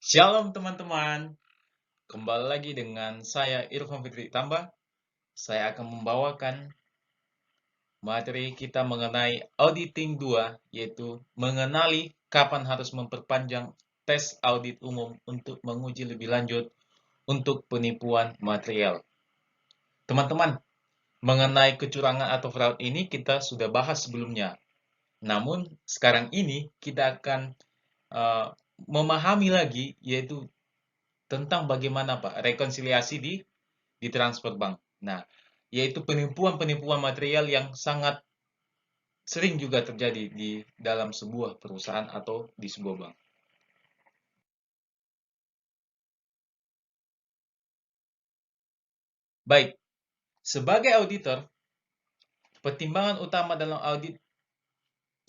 Shalom teman-teman, kembali lagi dengan saya Irfan Fitri Tambah. Saya akan membawakan materi kita mengenai auditing 2, yaitu mengenali kapan harus memperpanjang tes audit umum untuk menguji lebih lanjut untuk penipuan material. Teman-teman, mengenai kecurangan atau fraud ini kita sudah bahas sebelumnya. Namun sekarang ini kita akan uh, memahami lagi, yaitu tentang bagaimana Pak rekonsiliasi di transfer bank. Nah, yaitu penipuan-penipuan material yang sangat sering juga terjadi di dalam sebuah perusahaan atau di sebuah bank. Baik, sebagai auditor, pertimbangan utama dalam audit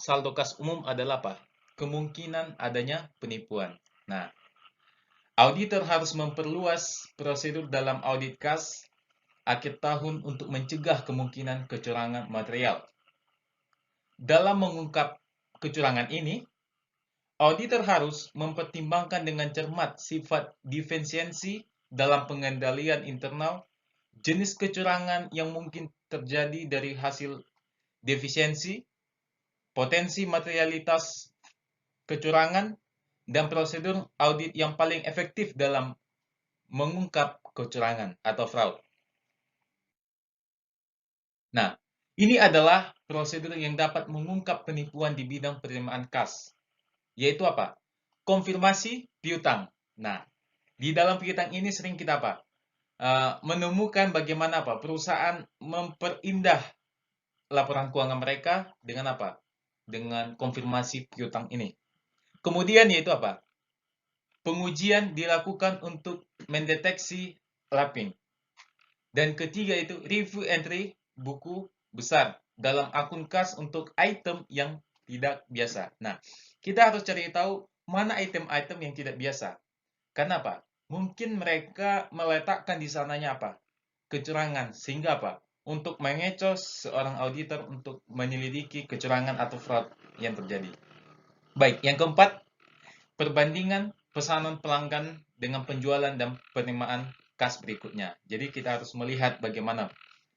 saldo kas umum adalah apa? Kemungkinan adanya penipuan. Nah, auditor harus memperluas prosedur dalam audit kas akhir tahun untuk mencegah kemungkinan kecurangan material. Dalam mengungkap kecurangan ini, auditor harus mempertimbangkan dengan cermat sifat defisiensi dalam pengendalian internal, jenis kecurangan yang mungkin terjadi dari hasil defisiensi, potensi materialitas kecurangan, dan prosedur audit yang paling efektif dalam mengungkap kecurangan atau fraud. Nah, ini adalah prosedur yang dapat mengungkap penipuan di bidang penerimaan kas, yaitu apa? Konfirmasi piutang. Nah, di dalam piutang ini sering kita apa? Menemukan bagaimana apa? Perusahaan memperindah laporan keuangan mereka dengan apa? Dengan konfirmasi piutang ini. Kemudian yaitu apa? Pengujian dilakukan untuk mendeteksi laping. Dan ketiga itu review entry buku besar dalam akun kas untuk item yang tidak biasa. Nah, kita harus cari tahu mana item-item yang tidak biasa. Kenapa? Mungkin mereka meletakkan di sananya apa? Kecurangan. Sehingga apa? Untuk mengecoh seorang auditor untuk menyelidiki kecurangan atau fraud yang terjadi. Baik, yang keempat, perbandingan pesanan pelanggan dengan penjualan dan penerimaan kas berikutnya. Jadi kita harus melihat bagaimana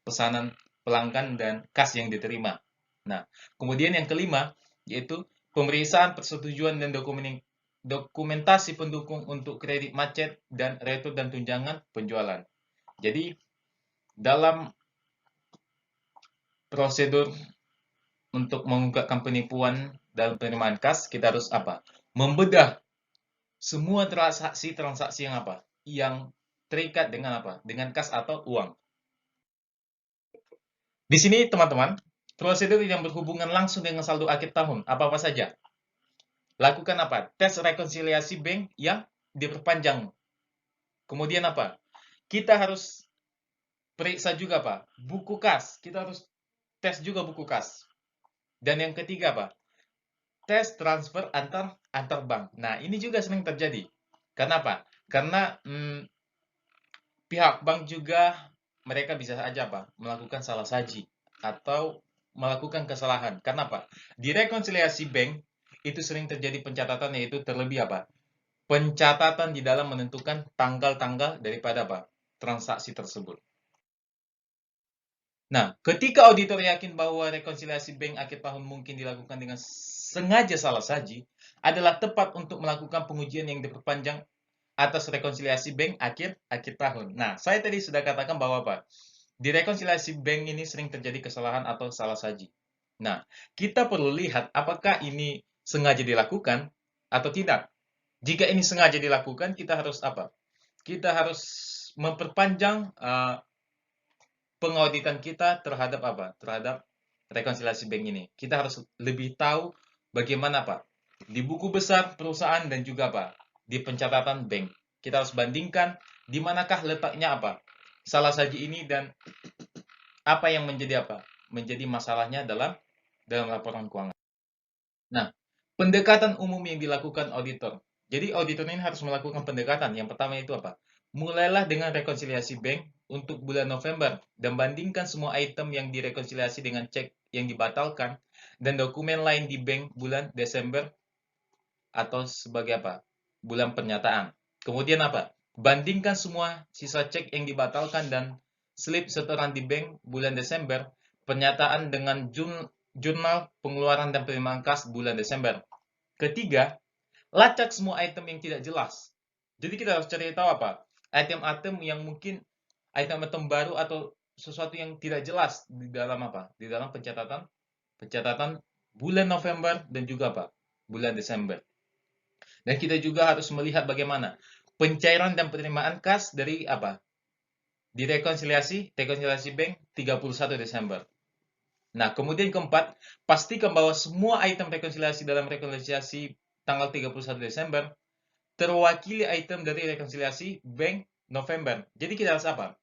pesanan pelanggan dan kas yang diterima. Nah, kemudian yang kelima, yaitu pemeriksaan persetujuan dan dokumentasi pendukung untuk kredit macet dan retur dan tunjangan penjualan. Jadi, dalam prosedur untuk mengungkapkan penipuan dalam penerimaan kas, kita harus apa? Membedah semua transaksi-transaksi yang apa? Yang terikat dengan apa? Dengan kas atau uang. Di sini, teman-teman, prosedur yang berhubungan langsung dengan saldo akhir tahun, apa-apa saja. Lakukan apa? Tes rekonsiliasi bank yang diperpanjang. Kemudian apa? Kita harus periksa juga apa? Buku kas. Kita harus tes juga buku kas. Dan yang ketiga apa? Tes transfer antar bank. Nah, ini juga sering terjadi. Kenapa? Karena pihak bank juga mereka bisa saja apa? Melakukan salah saji atau melakukan kesalahan. Kenapa? Di rekonsiliasi bank itu sering terjadi pencatatan yaitu terlebih apa? Pencatatan di dalam menentukan tanggal-tanggal daripada apa? Transaksi tersebut. Nah, ketika auditor yakin bahwa rekonsiliasi bank akhir tahun mungkin dilakukan dengan sengaja salah saji, adalah tepat untuk melakukan pengujian yang diperpanjang atas rekonsiliasi bank akhir tahun. Nah, saya tadi sudah katakan bahwa apa? Di rekonsiliasi bank ini sering terjadi kesalahan atau salah saji. Nah, kita perlu lihat apakah ini sengaja dilakukan atau tidak. Jika ini sengaja dilakukan, kita harus apa? Kita harus memperpanjang pengauditan kita terhadap apa? Terhadap rekonsiliasi bank ini. Kita harus lebih tahu bagaimana Pak di buku besar perusahaan dan juga apa? Di pencatatan bank. Kita harus bandingkan di manakah letaknya apa? Salah saji ini dan apa yang menjadi apa? Menjadi masalahnya dalam laporan keuangan. Nah, pendekatan umum yang dilakukan auditor. Jadi auditor ini harus melakukan pendekatan. Yang pertama itu apa? Mulailah dengan rekonsiliasi bank untuk bulan November dan bandingkan semua item yang direkonsiliasi dengan cek yang dibatalkan dan dokumen lain di bank bulan Desember atau sebagai apa? bulan pernyataan. Kemudian apa? Bandingkan semua sisa cek yang dibatalkan dan slip setoran di bank bulan Desember, pernyataan dengan jurnal pengeluaran dan penerimaan kas bulan Desember. Ketiga, lacak semua item yang tidak jelas. Jadi kita harus cari tahu apa? Item-item yang mungkin item-item baru atau sesuatu yang tidak jelas di dalam apa? Di dalam pencatatan bulan November dan juga apa? Bulan Desember. Dan kita juga harus melihat bagaimana pencairan dan penerimaan kas dari apa? Di rekonsiliasi bank 31 Desember. Nah, kemudian keempat, pastikan bahwa semua item rekonsiliasi dalam rekonsiliasi tanggal 31 Desember terwakili item dari rekonsiliasi bank November. Jadi kita harus apa?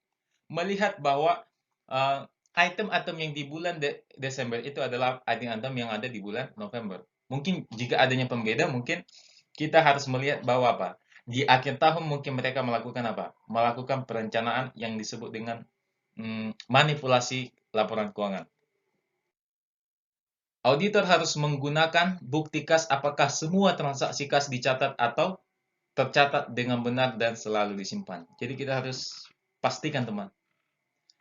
Melihat bahwa item-item yang di bulan Desember itu adalah item-item yang ada di bulan November. Mungkin jika adanya pembeda, mungkin kita harus melihat bahwa apa? Di akhir tahun mungkin mereka melakukan apa? Melakukan perencanaan yang disebut dengan manipulasi laporan keuangan. Auditor harus menggunakan bukti kas apakah semua transaksi kas dicatat atau tercatat dengan benar dan selalu disimpan. Jadi kita harus pastikan, teman.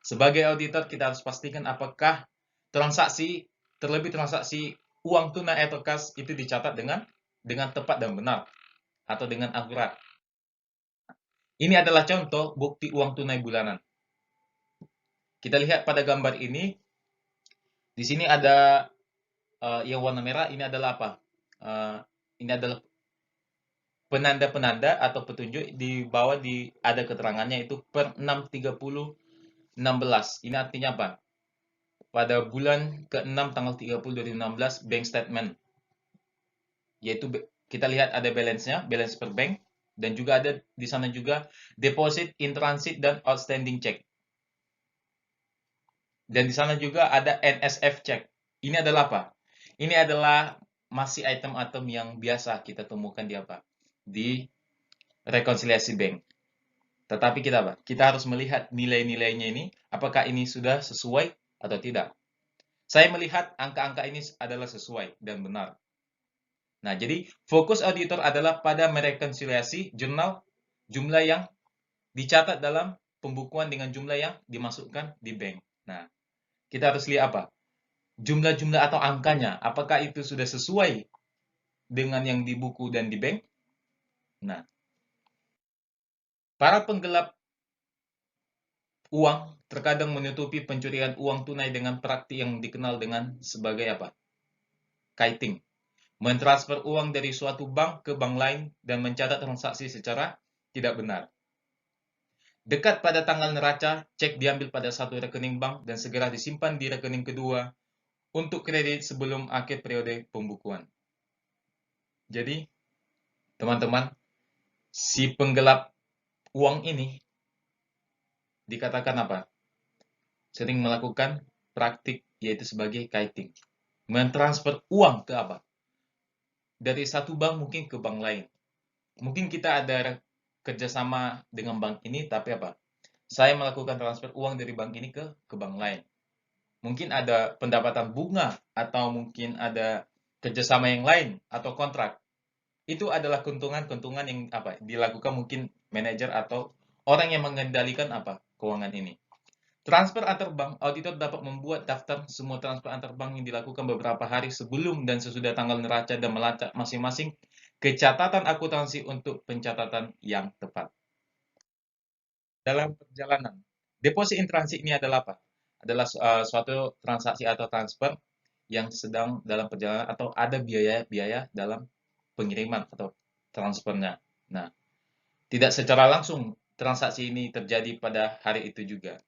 Sebagai auditor, kita harus pastikan apakah terlebih transaksi uang tunai atau kas itu dicatat dengan tepat dan benar atau dengan akurat. Ini adalah contoh bukti uang tunai bulanan. Kita lihat pada gambar ini. Di sini ada yang warna merah. Ini adalah apa? Ini adalah penanda-penanda atau petunjuk di bawah ada keterangannya itu per 6/30/16. Ini artinya apa? Pada bulan ke-6 tanggal 30 2016 bank statement. Yaitu kita lihat ada balance-nya, balance per bank, dan juga ada di sana juga deposit, in transit, dan outstanding check. Dan di sana juga ada NSF check. Ini adalah apa? Ini adalah masih item-item yang biasa kita temukan di apa? Di rekonsiliasi bank. Tetapi kita apa? Kita harus melihat nilai-nilainya ini, apakah ini sudah sesuai atau tidak. Saya melihat angka-angka ini adalah sesuai dan benar. Nah, jadi fokus auditor adalah pada merekonsiliasi jumlah yang dicatat dalam pembukuan dengan jumlah yang dimasukkan di bank. Nah, kita harus lihat apa? Jumlah-jumlah atau angkanya, apakah itu sudah sesuai dengan yang di buku dan di bank? Nah, para penggelap uang terkadang menutupi pencurian uang tunai dengan praktik yang dikenal dengan sebagai apa? Kiting. Mentransfer uang dari suatu bank ke bank lain dan mencatat transaksi secara tidak benar. Dekat pada tanggal neraca, cek diambil pada satu rekening bank dan segera disimpan di rekening kedua untuk kredit sebelum akhir periode pembukuan. Jadi, teman-teman, si penggelap uang ini dikatakan apa? Sering melakukan praktik yaitu sebagai kiting. Mentransfer uang ke apa? Dari satu bank mungkin ke bank lain. Mungkin kita ada kerjasama dengan bank ini, tapi apa? Saya melakukan transfer uang dari bank ini ke bank lain. Mungkin ada pendapatan bunga, atau mungkin ada kerjasama yang lain, atau kontrak. Itu adalah keuntungan-keuntungan yang apa dilakukan mungkin manajer atau orang yang mengendalikan apa keuangan ini. Transfer antar bank, auditor dapat membuat daftar semua transfer antar bank yang dilakukan beberapa hari sebelum dan sesudah tanggal neraca dan melacak masing-masing kecatatan akuntansi untuk pencatatan yang tepat. Dalam perjalanan, deposit in transit ini adalah apa? Adalah suatu transaksi atau transfer yang sedang dalam perjalanan atau ada biaya-biaya dalam pengiriman atau transfernya. Nah, tidak secara langsung transaksi ini terjadi pada hari itu juga.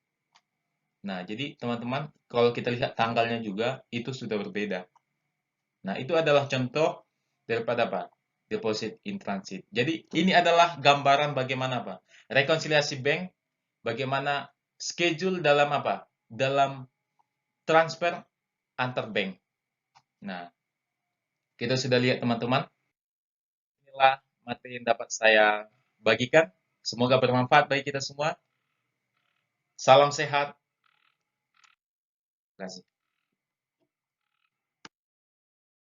Nah, jadi teman-teman, kalau kita lihat tanggalnya juga, itu sudah berbeda. Nah, itu adalah contoh daripada apa? Deposit in transit. Jadi, ini adalah gambaran bagaimana apa? Rekonsiliasi bank, bagaimana schedule dalam apa? Dalam transfer antar bank. Nah, kita sudah lihat teman-teman. Inilah materi yang dapat saya bagikan. Semoga bermanfaat bagi kita semua. Salam sehat. Terima kasih.